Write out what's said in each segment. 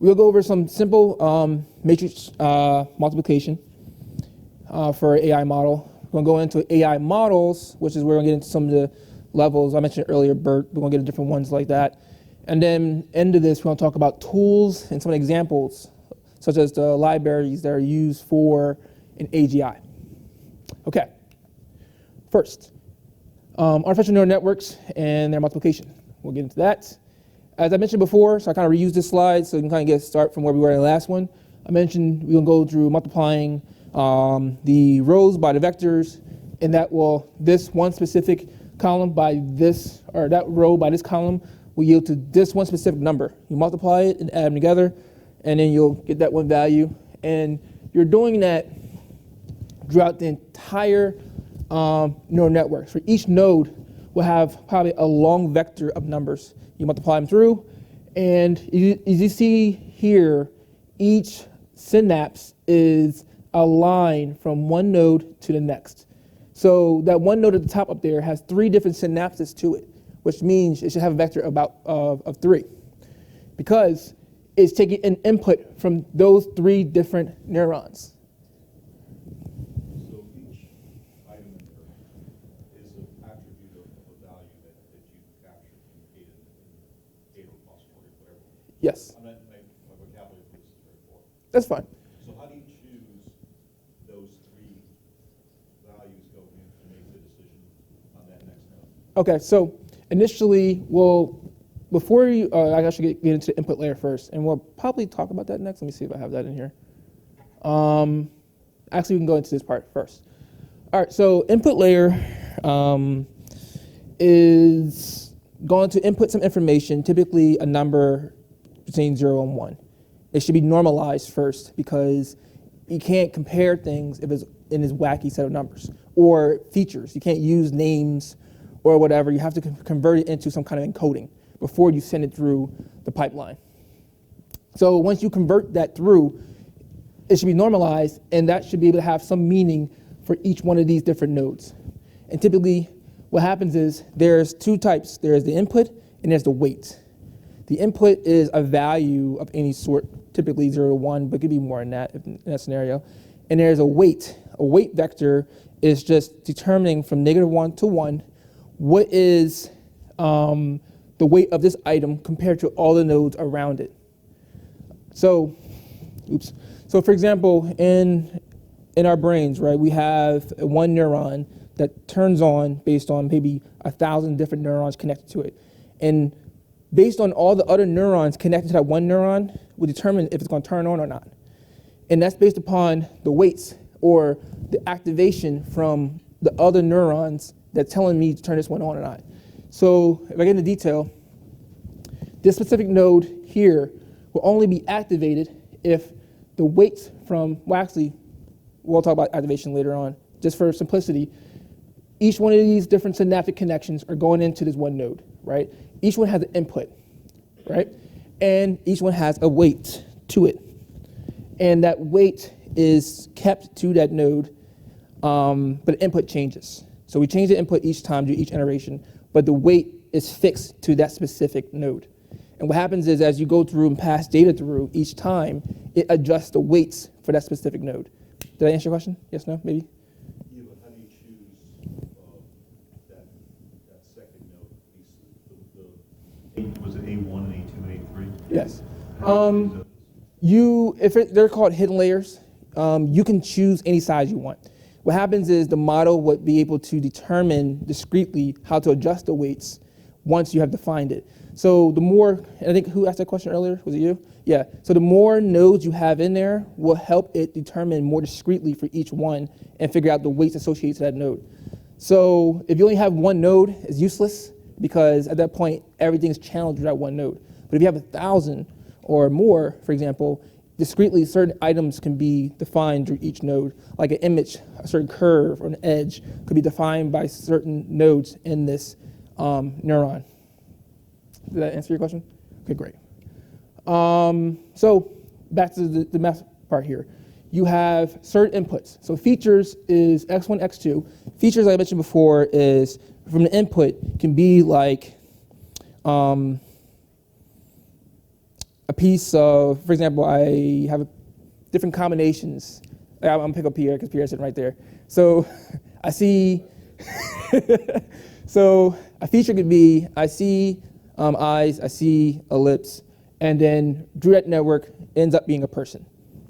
we'll go over some simple matrix multiplication for an AI model. We're going to go into AI models, which is where we're going to get into some of the levels. I mentioned earlier BERT. We're going to get into different ones like that. And then end of this, we're going to talk about tools and some examples, such as the libraries that are used for an AGI. Okay. First, artificial neural networks and their multiplication. We'll get into that. As I mentioned before, so I kind of reused this slide so you can kind of get a start from where we were in the last one. I mentioned we'll go through multiplying the rows by the vectors, and that will, this one specific column by this, or that row by this column will yield to this one specific number. You multiply it and add them together, and then you'll get that one value. And you're doing that throughout the entire neural network. For each node will have probably a long vector of numbers. You multiply them through, and as you see here, each synapse is a line from one node to the next. So that one node at the top up there has 3 different synapses to it, which means it should have a vector of 3, because it's taking an input from those 3 different neurons. So each item in there is an attribute of a value that you captured in data repository, whatever. Yes. I meant my vocabulary for this is very poor. That's fine. So how do you choose those 3 values going in to make the decision on that next node? Okay, so initially, before you, I should get into the input layer first, and we'll probably talk about that next. Let me see if I have that in here. Actually, we can go into this part first. All right, so input layer is going to input some information, typically a number between 0 and 1. It should be normalized first, because you can't compare things if it's in this wacky set of numbers or features. You can't use names or whatever. You have to convert it into some kind of encoding before you send it through the pipeline. So once you convert that through, it should be normalized, and that should be able to have some meaning for each one of these different nodes. And typically, what happens is there's 2 types. There's the input and there's the weight. The input is a value of any sort, typically 0 to 1, but it could be more than that in that scenario. And there's a weight. A weight vector is just determining from -1 to 1 what is the weight of this item compared to all the nodes around it. So, So for example, in our brains, right, we have one neuron that turns on based on maybe 1,000 different neurons connected to it. And based on all the other neurons connected to that one neuron will determine if it's going to turn on or not. And that's based upon the weights or the activation from the other neurons that's telling me to turn this one on or not. So if I get into detail, this specific node here will only be activated if the weights from, well actually, we'll talk about activation later on, just for simplicity. Each one of these different synaptic connections are going into this one node, right? Each one has an input, right? And each one has a weight to it. And that weight is kept to that node, but the input changes. So we change the input each time, do each iteration, but the weight is fixed to that specific node. And what happens is as you go through and pass data through each time, it adjusts the weights for that specific node. Did I answer your question? Yes, no, maybe? Yeah, but how do you choose that second node? Was it A1 and A2 and A3? Yes. They're called hidden layers. You can choose any size you want. What happens is the model would be able to determine discretely how to adjust the weights once you have defined it. So the more, and I think who asked that question earlier? Was it you? Yeah. So the more nodes you have in there will help it determine more discretely for each one and figure out the weights associated to that node. So if you only have one node, it's useless because at that point, everything is channeled through that one node. But if you have 1,000 or more, for example, discretely certain items can be defined through each node, like an image, a certain curve or an edge could be defined by certain nodes in this neuron. Did that answer your question? Okay, great. So back to the math part here. You have certain inputs. So features is x1, x2. Features, like I mentioned before, is from the input can be like a piece of, for example, I have different combinations. I'm gonna pick up Pierre because Pierre's sitting right there. So I see, so a feature could be, I see eyes, I see a lips, and then drew that network ends up being a person.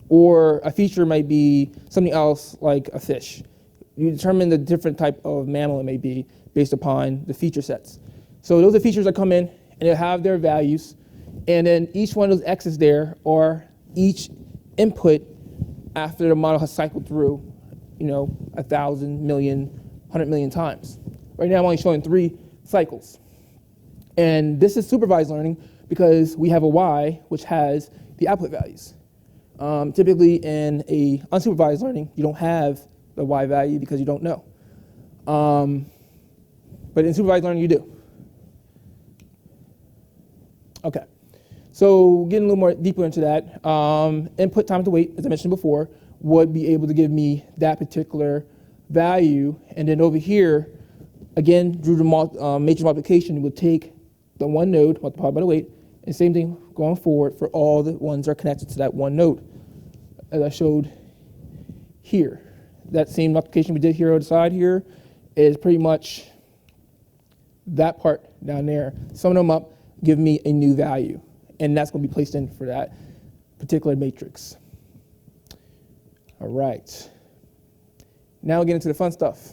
Or a feature might be something else like a fish. You determine the different type of mammal it may be based upon the feature sets. So those are features that come in and they have their values, and then each one of those X's there are each input after the model has cycled through, 1,000, million, 100 million times. Right now I'm only showing 3 cycles. And this is supervised learning because we have a Y which has the output values. Typically in a unsupervised learning, you don't have the Y value because you don't know. But in supervised learning, you do. Okay, so getting a little more deeper into that, input time to wait, as I mentioned before, would be able to give me that particular value. And then over here, again, through the matrix multiplication, would take the one node multiplied by the weight, and same thing going forward for all the ones that are connected to that one node, as I showed here. That same multiplication we did here on the side here is pretty much that part down there. Sum them up, give me a new value, and that's going to be placed in for that particular matrix. All right. Now we get into the fun stuff.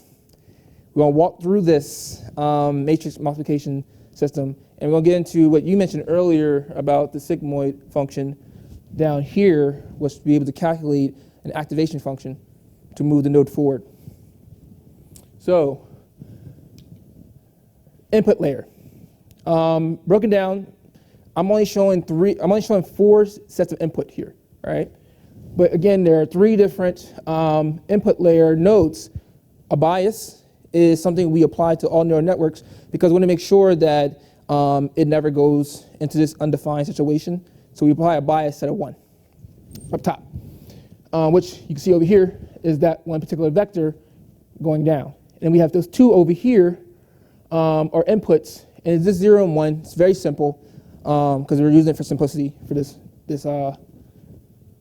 We're going to walk through this matrix multiplication system, and we're going to get into what you mentioned earlier about the thinkmoat function down here, was to be able to calculate an activation function to move the node forward. So, input layer. Broken down, I'm only showing 4 sets of input here, right? But again, there are 3 different input layer nodes. A bias is something we apply to all neural networks because we want to make sure that it never goes into this undefined situation. So we apply a bias set of 1 up top, which you can see over here is that one particular vector going down. And we have those 2 over here are inputs, and it's just 0 and 1. It's very simple because we're using it for simplicity for this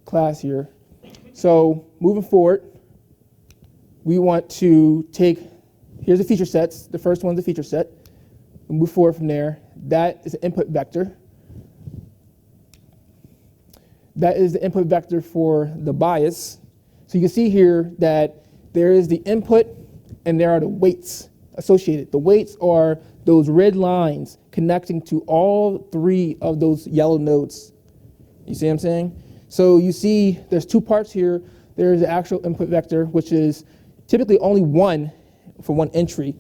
class here. So moving forward, we want to take, here's the feature sets. The first one's the feature set. We'll move forward from there. That is an input vector. That is the input vector for the bias. So you can see here that there is the input and there are the weights associated. The weights are those red lines connecting to all 3 of those yellow nodes. You see what I'm saying? So you see there's 2 parts here. There's the actual input vector, which is typically only 1 for 1 entry.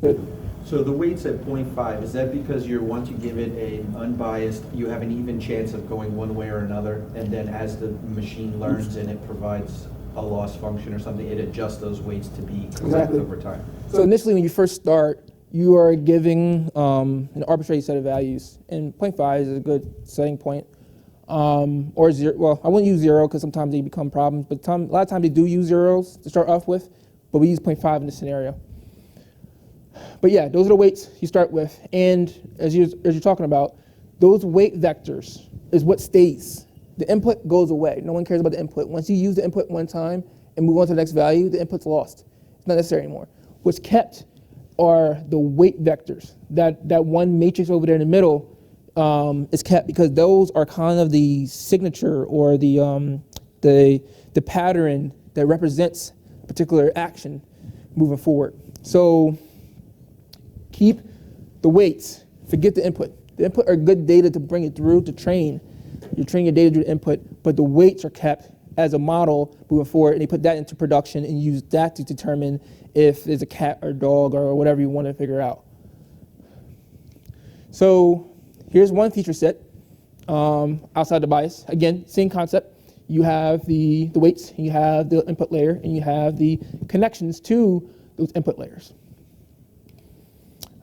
But so the weights at 0.5, is that because you want to give it an unbiased, you have an even chance of going one way or another, and then as the machine learns and it provides a loss function or something, it adjusts those weights to be correct over time? So initially when you first start, you are giving an arbitrary set of values, and 0.5 is a good setting point. Or 0, well, I wouldn't use 0 because sometimes they become problems, but a lot of times they do use zeros to start off with, but we use 0.5 in this scenario. But yeah, those are the weights you start with, and as you're talking about, those weight vectors is what stays. The input goes away. No one cares about the input. Once you use the input one time and move on to the next value, the input's lost. It's not necessary anymore. What's kept are the weight vectors. That one matrix over there in the middle is kept because those are kind of the signature or the pattern that represents a particular action moving forward. So keep the weights, forget the input. The input are good data to bring it through to train. You train your data through the input, but the weights are kept as a model moving forward, and you put that into production and use that to determine if there's a cat or dog or whatever you want to figure out. So here's one feature set outside the bias. Again, same concept. You have the weights, and you have the input layer, and you have the connections to those input layers.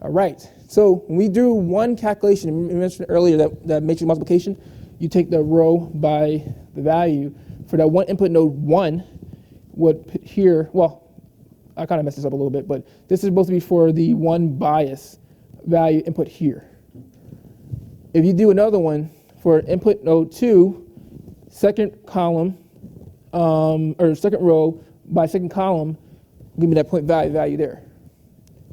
All right, so when we do one calculation, we mentioned earlier that matrix multiplication, you take the row by the value. For that one input node 1, would put here, well, I kind of messed this up a little bit, but this is supposed to be for the one bias value input here. If you do another one for input node 2, second column, or second row by second column, give me that point value there.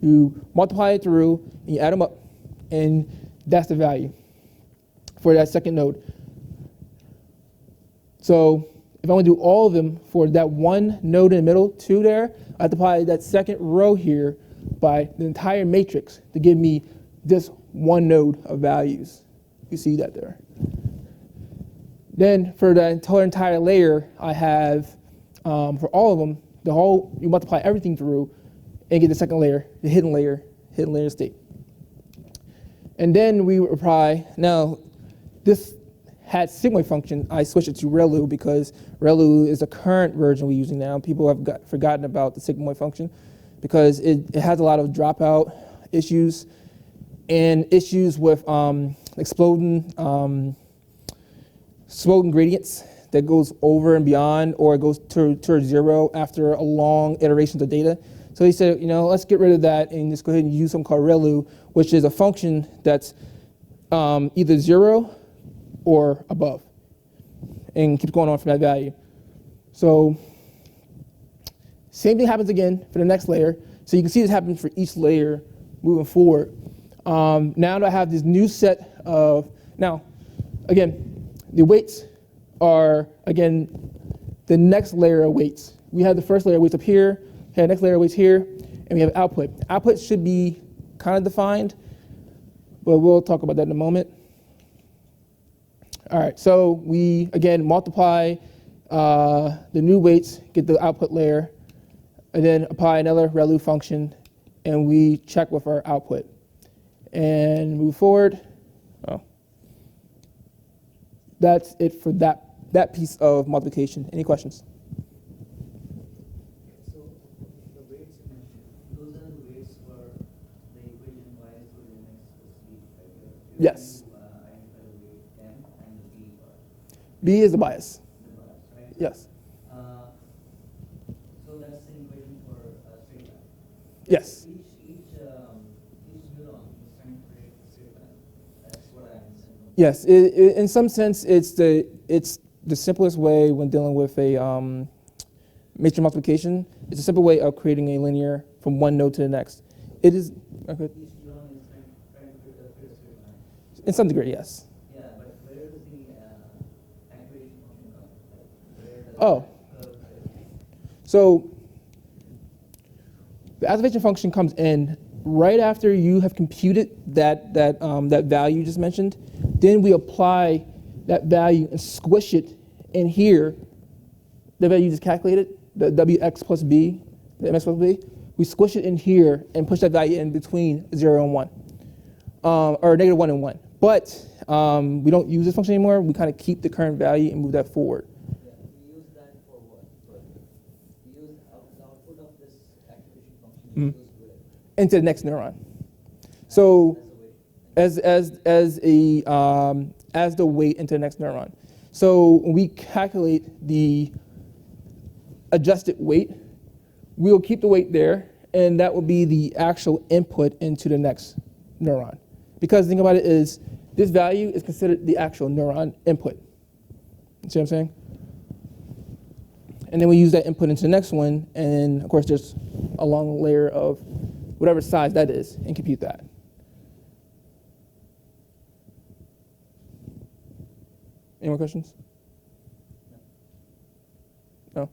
You multiply it through, and you add them up, and that's the value for that second node. So if I want to do all of them for that one node in the middle, 2 there, I have to apply that second row here by the entire matrix to give me this one node of values. You see that there. Then for the entire layer, I have, for all of them, you multiply everything through and get the second layer, the hidden layer state. And then we apply, now this had sigmoid function, I switched it to ReLU because ReLU is the current version we're using now. People have forgotten about the sigmoid function because it has a lot of dropout issues and issues with exploding gradients that goes over and beyond, or it goes towards 0 after a long iterations of data. So he said, let's get rid of that and just go ahead and use something called ReLU, which is a function that's either 0 or above, and keeps going on from that value. So same thing happens again for the next layer. So you can see this happens for each layer moving forward. Now that I have this new set of, now again, the weights are, again, the next layer of weights. We have the first layer of weights up here, the next layer of weights here, and we have output. Output should be kind of defined, but we'll talk about that in a moment. All right, so we, again, multiply the new weights, get the output layer, and then apply another ReLU function, and we check with our output. And move forward. Oh. That's it for that piece of multiplication. Any questions? So the weights you mentioned, those are the weights for the equation y is equal to mx plus b. Yes. Identify the weight m and the b part. B is the bias. The bias, right? Yes. So that's the equation for straight line. Yes. Each neuron is trying to create a straight line. That's what I understand. Yes. In some sense, it's the simplest way when dealing with a matrix multiplication. It's a simple way of creating a linear from one node to the next. It is. Okay. Each neuron is trying to create a straight line. In some degree, yes. Yeah, but where does the activation function come? Like, where does Oh. So the activation function comes in right after you have computed that value you just mentioned. Then we apply that value and squish it in here. The value you just calculated, the wx plus b, the mx plus b. We squish it in here and push that value in between 0 and 1, or negative 1 and 1. But we don't use this function anymore. We kind of keep the current value and move that forward. Yeah, we use that for what? We use the output of this activation function. We use where? Into the next neuron. So as the weight into the next neuron. So when we calculate the adjusted weight, we'll keep the weight there, and that will be the actual input into the next neuron. Because the thing about it is, this value is considered the actual neuron input. You see what I'm saying? And then we use that input into the next one, and of course there's a long layer of whatever size that is, and compute that. Any more questions? No?